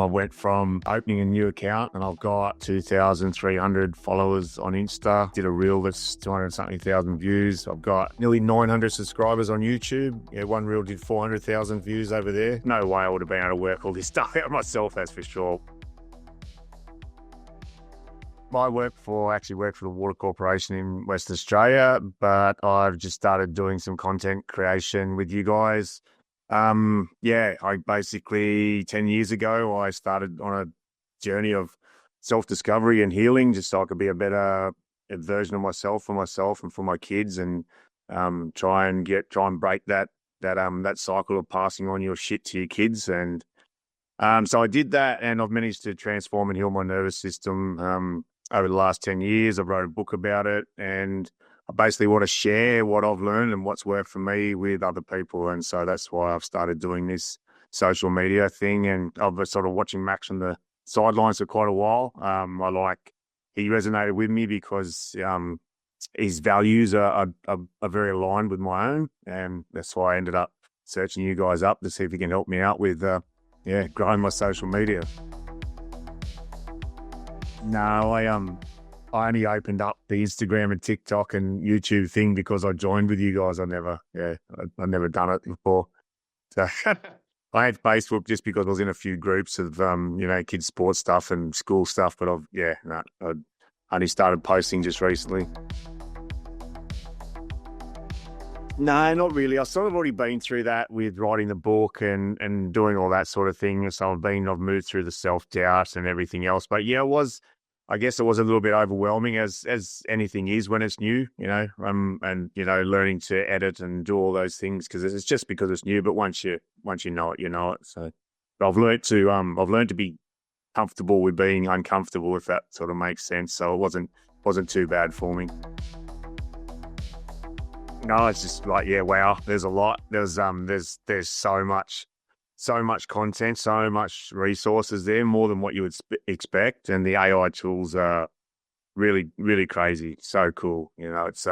I went from opening a new account and I've got 2,300 followers on Insta. Did a reel that's 200 something thousand views. I've got nearly 900 subscribers on YouTube. Yeah, one reel did 400,000 views over there. No way I would have been able to work all this stuff out myself, that's for sure. I actually work for the Water Corporation in Western Australia, but I've just started doing some content creation with you guys. I basically 10 years ago, I started on a journey of self-discovery and healing just so I could be a better version of myself for myself and for my kids, and try and break that cycle of passing on your shit to your kids. And so I did that, and I've managed to transform and heal my nervous system over the last 10 years. I wrote a book about it, and I basically want to share what I've learned and what's worked for me with other people. And so that's why I've started doing this social media thing. And I've been sort of watching Max from the sidelines for quite a while. He resonated with me because his values are very aligned with my own. And that's why I ended up searching you guys up to see if you can help me out with growing my social media. No, I only opened up the Instagram and TikTok and YouTube thing because I joined with you guys. I've never done it before. So I had Facebook just because I was in a few groups of kids sports stuff and school stuff, but I only started posting just recently. No, not really. I've sort of already been through that with writing the book and doing all that sort of thing. So I've moved through the self-doubt and everything else. But I guess it was a little bit overwhelming as anything is when it's new, learning to edit and do all those things because it's just because it's new. But once you know it, you know it. So but I've learned to be comfortable with being uncomfortable, if that sort of makes sense. So it wasn't too bad for me. No, it's just like, wow, there's a lot. There's so much content, so much resources there, more than what you would expect. And the AI tools are really, really crazy. So cool. It's,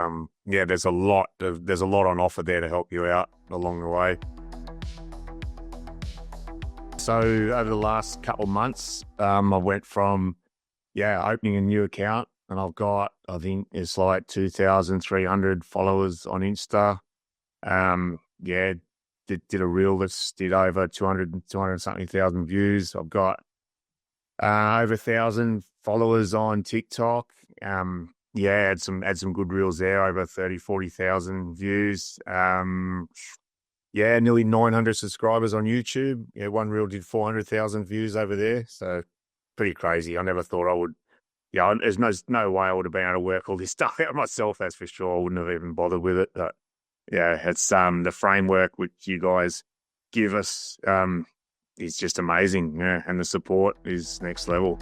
there's a lot on offer there to help you out along the way. So over the last couple of months, I went from, opening a new account, and I've got, I think it's like 2,300 followers on Insta. Did a reel that's did over 200 something thousand views. I've got over 1,000 followers on TikTok. Had some good reels there, over 40,000 views. Nearly 900 subscribers on YouTube. Yeah, one reel did 400,000 views over there. So pretty crazy. I never thought I would. There's no way I would have been able to work all this stuff out myself, that's for sure. I wouldn't have even bothered with it. But it's the framework which you guys give us is just amazing. Yeah, and the support is next level.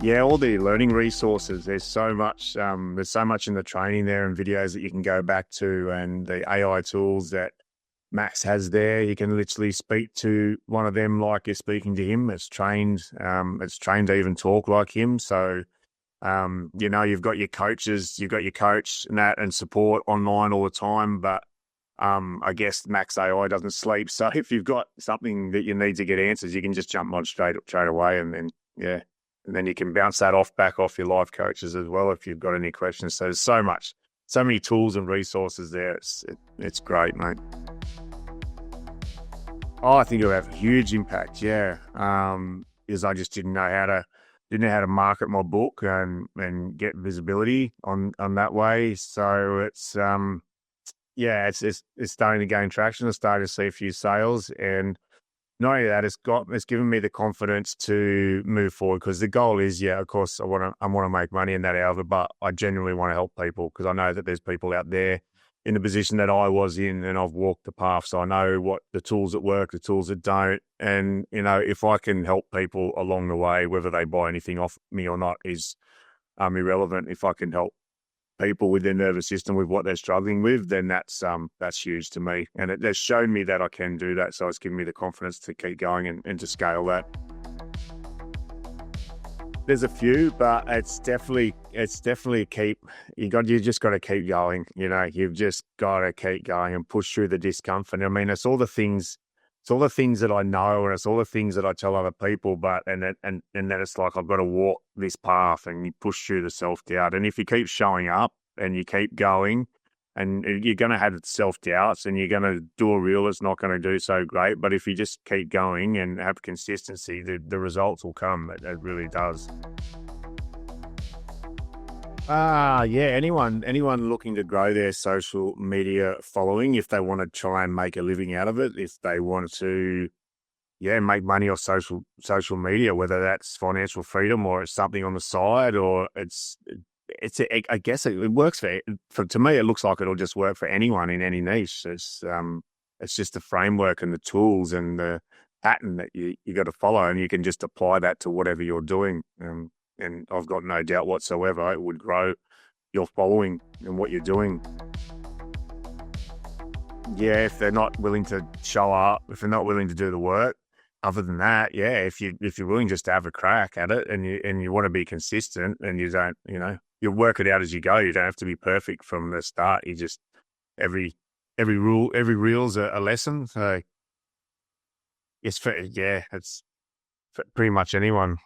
Yeah, all the learning resources. There's so much in the training there and videos that you can go back to, and the AI tools that Max has there. You can literally speak to one of them like you're speaking to him. It's trained to even talk like him. So, you've got your coaches, you've got your coach and support online all the time. But I guess Max AI doesn't sleep. So if you've got something that you need to get answers, you can just jump on straight away, and then you can bounce that back off your life coaches as well if you've got any questions. So there's so many tools and resources there. It's great, mate. Oh, I think it'll have a huge impact. Yeah, because I just didn't know how to market my book and get visibility on that way. So it's starting to gain traction. I started to see a few sales, and not only that, it's given me the confidence to move forward, because the goal is, of course, I want to make money in that out of it, but I genuinely want to help people, because I know that there's people out there in the position that I was in, and I've walked the path. So I know what the tools that work, the tools that don't. And, if I can help people along the way, whether they buy anything off me or not is irrelevant. If I can help people with their nervous system with what they're struggling with, then that's huge to me. And it has shown me that I can do that. So it's given me the confidence to keep going and to scale that. There's a few, but it's definitely you just got to keep going. You've just got to keep going and push through the discomfort. I mean, it's all the things it's all the things that I know, and it's all the things that I tell other people. But and then it's like I've got to walk this path, and you push through the self doubt. And if you keep showing up and you keep going, and you're going to have self doubts, and you're going to do a reel that's not going to do so great. But if you just keep going and have consistency, the results will come. It really does. Yeah. Anyone looking to grow their social media following, if they want to try and make a living out of it, if they want to, yeah, make money off social media, whether that's financial freedom or it's something on the side, or I guess it works for to me. It looks like it'll just work for anyone in any niche. It's just the framework and the tools and the pattern that you got to follow, and you can just apply that to whatever you're doing. And I've got no doubt whatsoever it would grow your following and what you're doing. Yeah, if they're not willing to show up, if they're not willing to do the work. Other than that, yeah, if you're willing just to have a crack at it, and you want to be consistent, and you don't, you work it out as you go. You don't have to be perfect from the start. You just every every reel's a lesson. So it's for pretty much anyone.